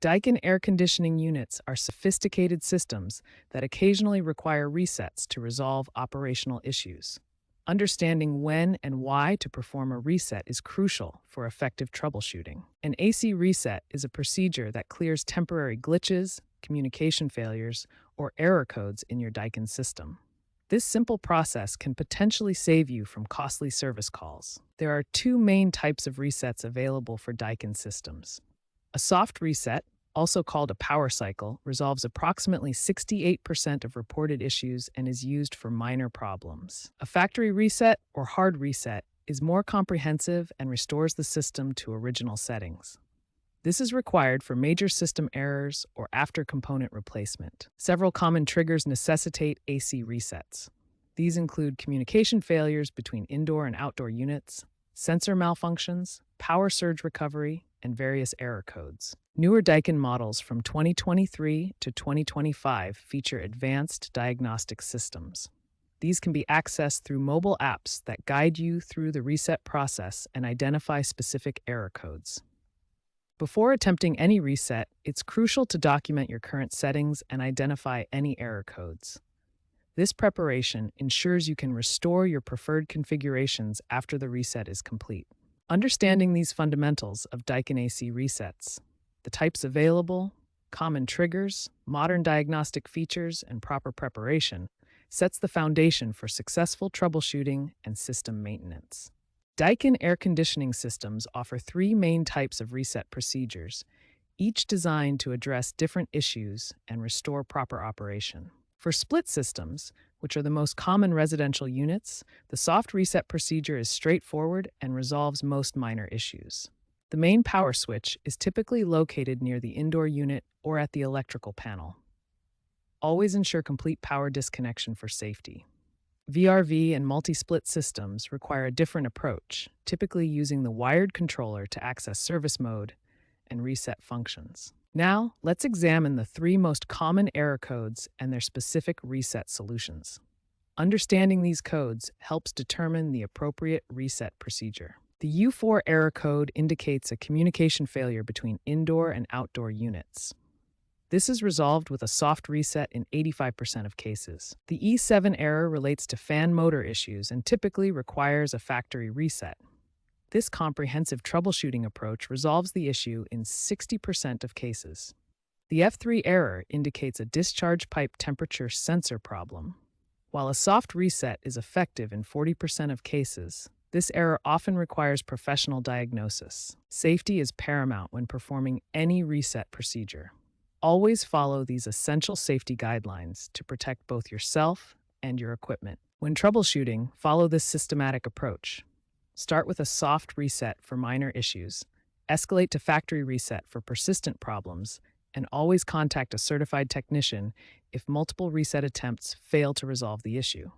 Daikin air conditioning units are sophisticated systems that occasionally require resets to resolve operational issues. Understanding when and why to perform a reset is crucial for effective troubleshooting. An AC reset is a procedure that clears temporary glitches, communication failures, or error codes in your Daikin system. This simple process can potentially save you from costly service calls. There are two main types of resets available for Daikin systems. A soft reset, also called a power cycle, resolves approximately 68% of reported issues and is used for minor problems. A factory reset, or hard reset, is more comprehensive and restores the system to original settings. This is required for major system errors or after component replacement. Several common triggers necessitate AC resets. These include communication failures between indoor and outdoor units, sensor malfunctions, power surge recovery, and various error codes. Newer Daikin models from 2023 to 2025 feature advanced diagnostic systems. These can be accessed through mobile apps that guide you through the reset process and identify specific error codes. Before attempting any reset, it's crucial to document your current settings and identify any error codes. This preparation ensures you can restore your preferred configurations after the reset is complete. Understanding these fundamentals of Daikin AC resets, the types available, common triggers, modern diagnostic features, and proper preparation, sets the foundation for successful troubleshooting and system maintenance. Daikin air conditioning systems offer three main types of reset procedures, each designed to address different issues and restore proper operation. For split systems, which are the most common residential units, the soft reset procedure is straightforward and resolves most minor issues. The main power switch is typically located near the indoor unit or at the electrical panel. Always ensure complete power disconnection for safety. VRV and multi-split systems require a different approach, typically using the wired controller to access service mode and reset functions. Now, let's examine the three most common error codes and their specific reset solutions. Understanding these codes helps determine the appropriate reset procedure. The U4 error code indicates a communication failure between indoor and outdoor units. This is resolved with a soft reset in 85% of cases. The E7 error relates to fan motor issues and typically requires a factory reset. This comprehensive troubleshooting approach resolves the issue in 60% of cases. The F3 error indicates a discharge pipe temperature sensor problem. While a soft reset is effective in 40% of cases, this error often requires professional diagnosis. Safety is paramount when performing any reset procedure. Always follow these essential safety guidelines to protect both yourself and your equipment. When troubleshooting, follow this systematic approach. Start with a soft reset for minor issues, escalate to factory reset for persistent problems, and always contact a certified technician if multiple reset attempts fail to resolve the issue.